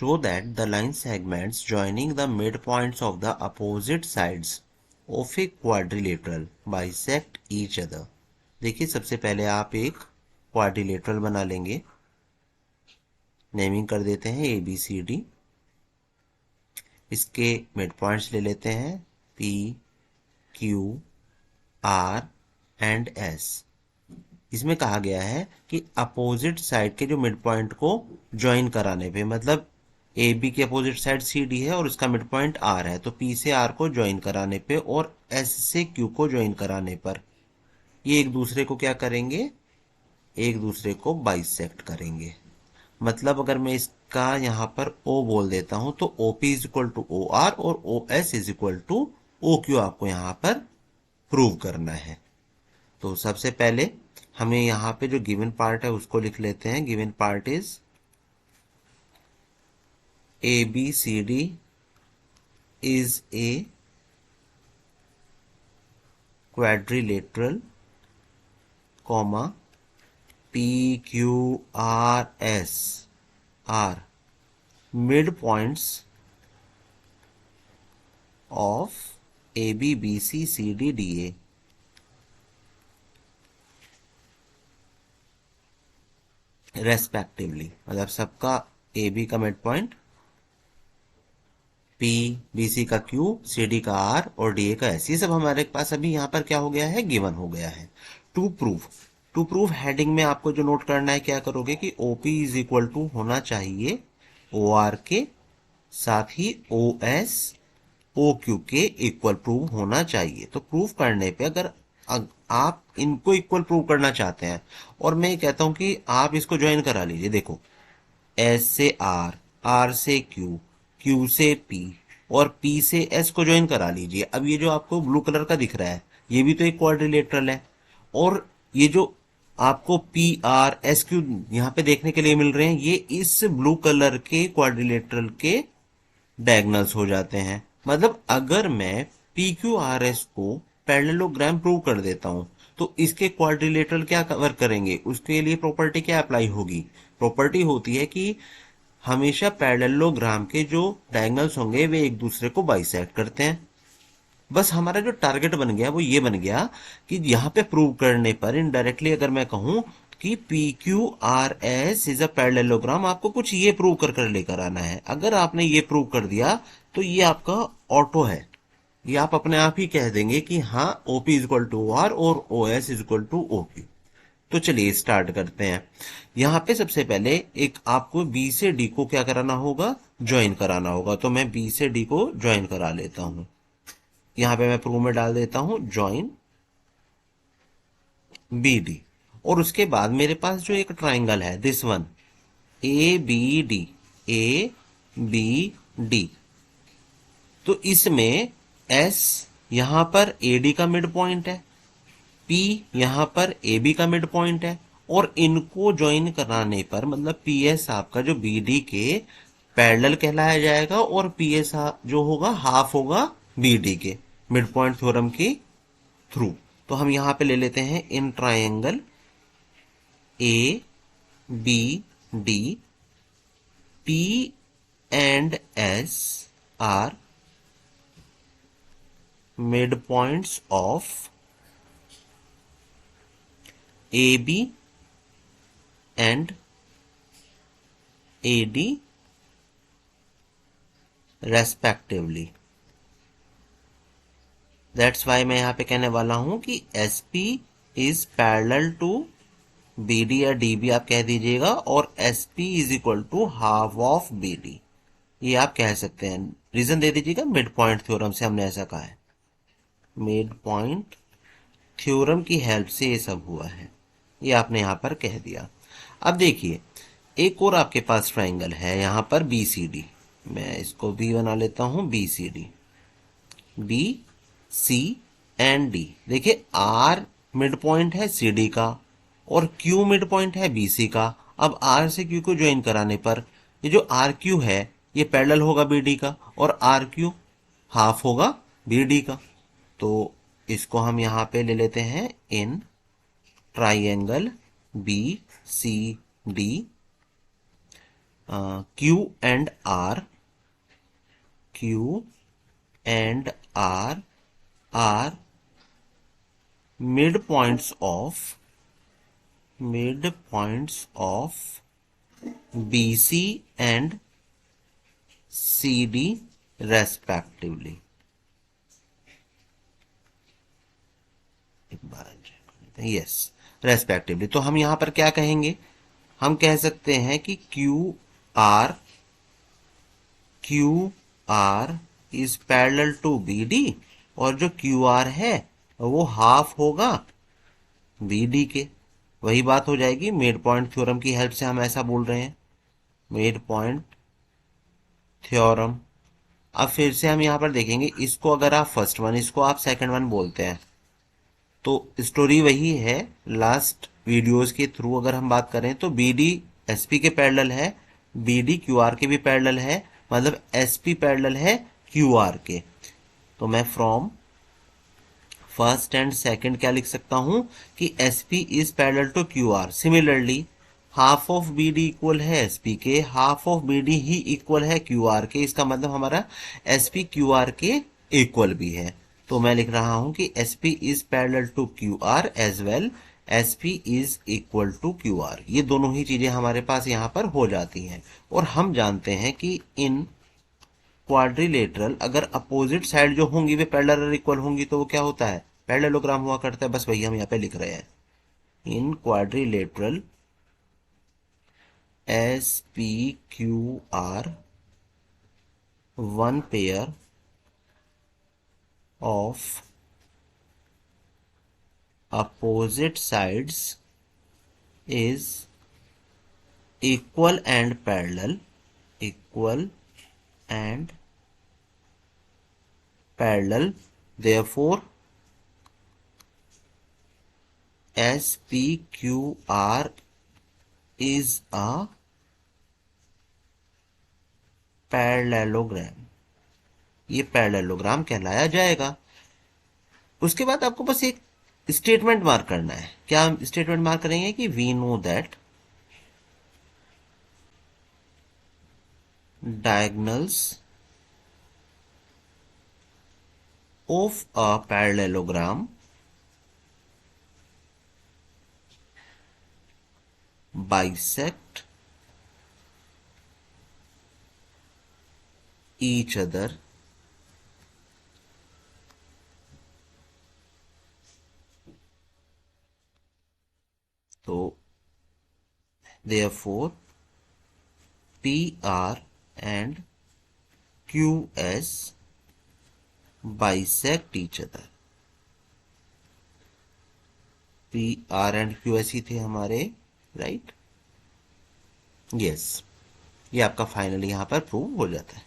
show that the line segments joining the midpoints of the opposite sides of a quadrilateral bisect each other। देखिए सबसे पहले आप एक quadrilateral बना लेंगे, नेमिंग कर देते हैं ABCD। इसके मिड पॉइंट्स ले लेते हैं P, Q, R and S। इसमें कहा गया है कि अपोजिट साइड के जो मिड पॉइंट को ज्वाइन कराने पे, मतलब ए बी की अपोजिट साइड सी डी है और उसका मिड पॉइंट आर है, तो पी से आर को ज्वाइन कराने पे और एस से क्यू को ज्वाइन कराने पर ये एक दूसरे को क्या करेंगे, एक दूसरे को बाइसेक्ट करेंगे। मतलब अगर मैं इसका यहां पर O बोल देता हूं तो OP is equal to OR और OS is equal to OQ आपको यहां पर प्रूव करना है। तो सबसे पहले हमें यहाँ पे जो गिवन पार्ट है उसको लिख लेते हैं। Given part is ABCD is a quadrilateral, comma PQRS are midpoints of ABBCCDDA। Respectively, मतलब सबका ए बी का mid point, P B C का क्यू, सी डी का आर और डी ए का एस, ये सब हमारे पास अभी यहाँ पर क्या हो गया है, गिवन हो गया है। टू प्रूफ हेडिंग में आपको जो नोट करना है, क्या करोगे कि ओपी इज इक्वल टू होना चाहिए ओ आर के, साथ ही ओ एस ओ क्यू के इक्वल प्रूव होना चाहिए। तो प्रूफ करने पे अगर आप इनको इक्वल प्रूव करना चाहते हैं और मैं कहता हूं कि आप इसको ज्वाइन करा लीजिए, देखो एस से आर, आर से क्यू, क्यू से पी और पी से एस को ज्वाइन करा लीजिए। अब ये जो आपको ब्लू कलर का दिख रहा है ये भी तो एक क्वाड्रिलेटरल है, और ये जो आपको पी आर एस क्यू यहाँ पे देखने के लिए मिल रहे हैं ये इस ब्लू कलर के क्वाड्रिलेटरल के डायगोनल्स हो जाते हैं। मतलब अगर मैं पी क्यू आर एस को पैरेललोग्राम प्रूव कर देता हूं तो इसके क्वाड्रिलेटरल क्या कवर करेंगे, उसके लिए प्रॉपर्टी क्या अप्लाई होगी, प्रॉपर्टी होती है कि हमेशा पैरेललोग्राम के जो डायगोनल्स होंगे वे एक दूसरे को बाइसेक्ट करते हैं। बस हमारा जो टारगेट बन गया वो ये बन गया कि यहाँ पे प्रूव करने पर इनडायरेक्टली अगर मैं कहूं कि P Q R S is a parallelogram, आपको कुछ ये प्रूव कर लेकर आना है। अगर आपने ये प्रूव कर दिया तो ये आपका ऑटो है, ये आप अपने आप ही कह देंगे कि हाँ OP is equal to R और O S is equal to O Q. तो चलिए स्टार्ट करते हैं। यहां पे सबसे पहले एक आपको बी से डी को क्या कराना होगा, ज्वाइन कराना होगा। तो मैं बी से डी को ज्वाइन करा लेता हूं। यहां पे मैं प्रूव में डाल देता हूं ज्वाइन बी डी, और उसके बाद मेरे पास जो एक ट्राइंगल है this one A B D, A B D, तो इसमें एस यहां पर ए डी का मिड पॉइंट है, पी यहां पर ए बी का मिड पॉइंट है, और इनको ज्वाइन कराने पर मतलब पी एस आपका जो बी डी के पैरेलल कहलाया जाएगा और पी एस जो होगा हाफ होगा बी डी के मिड पॉइंट थ्योरम के थ्रू। तो हम यहां पे ले लेते हैं in triangle A B D, P and S R mid points of A B and A D respectively. That's why मैं यहां पे कहने वाला हूं कि S P is parallel to B D या डी बी आप कह दीजिएगा, और S P is equal to half of B D, ये आप कह सकते हैं। रीजन दे दीजिएगा, मिड पॉइंट थ्योरम से हमने ऐसा कहा है, मिड पॉइंट थ्योरम की हेल्प से ये सब हुआ है, ये आपने यहां पर कह दिया। अब देखिए एक और आपके पास ट्राइंगल है यहां पर बी सी डी, मैं इसको भी बना लेता हूं B C D, B C and D. देखिए आर मिड पॉइंट है सी डी का और क्यू मिड पॉइंट है बी सी का। अब आर से क्यू को ज्वाइन कराने पर ये जो आर क्यू है ये पैरेलल होगा बी डी का और आर क्यू हाफ होगा बी डी का। तो इसको हम यहां पे ले लेते हैं in triangle B C D, Q and R, Q and R mid points of BC and CD respectively. एक बार यस, रेस्पेक्टिवली। तो हम यहां पर क्या कहेंगे, हम कह सकते हैं कि Q R is parallel to BD, और जो क्यू आर है वो हाफ होगा BD के। वही बात हो जाएगी, मिड पॉइंट थ्योरम की हेल्प से हम ऐसा बोल रहे हैं, मिड पॉइंट थ्योरम। अब फिर से हम यहां पर देखेंगे, इसको अगर आप फर्स्ट वन, इसको आप सेकंड वन बोलते हैं, तो स्टोरी वही है। लास्ट वीडियोस के थ्रू अगर हम बात करें तो BD SP के पैरेलल है, BD QR के भी पैरेलल है, मतलब SP पैरेलल है QR के। तो मैं फ्रॉम फर्स्ट एंड सेकंड क्या लिख सकता हूं कि SP is parallel to QR। Similarly half of BD equal है SP के, हाफ ऑफ BD ही इक्वल है QR के, इसका मतलब हमारा SP QR के इक्वल भी है। तो मैं लिख रहा हूं कि SP is parallel to QR as well SP is equal to QR। ये दोनों ही चीजें हमारे पास यहां पर हो जाती हैं। और हम जानते हैं कि इन क्वाड्रिलेटरल अगर अपोजिट साइड जो होंगी वे पैरेलल और इक्वल होंगी तो वो क्या होता है, पैरेललोग्राम हुआ करता है। बस वही हम यहाँ पे लिख रहे हैं, इन quadrilateral SPQR one pair of opposite sides is equal and parallel, equal and parallel, therefore SPQR is a parallelogram. ये पैरेललोग्राम कहलाया जाएगा। उसके बाद आपको बस एक स्टेटमेंट मार्क करना है। क्या स्टेटमेंट मार्क करेंगे कि we know that diagonals of a parallelogram bisect each other तो therefore PR and QS bisect each other। PR and QS ही थे हमारे, राइट? यस, ये आपका फाइनली यहां पर प्रूव हो जाता है।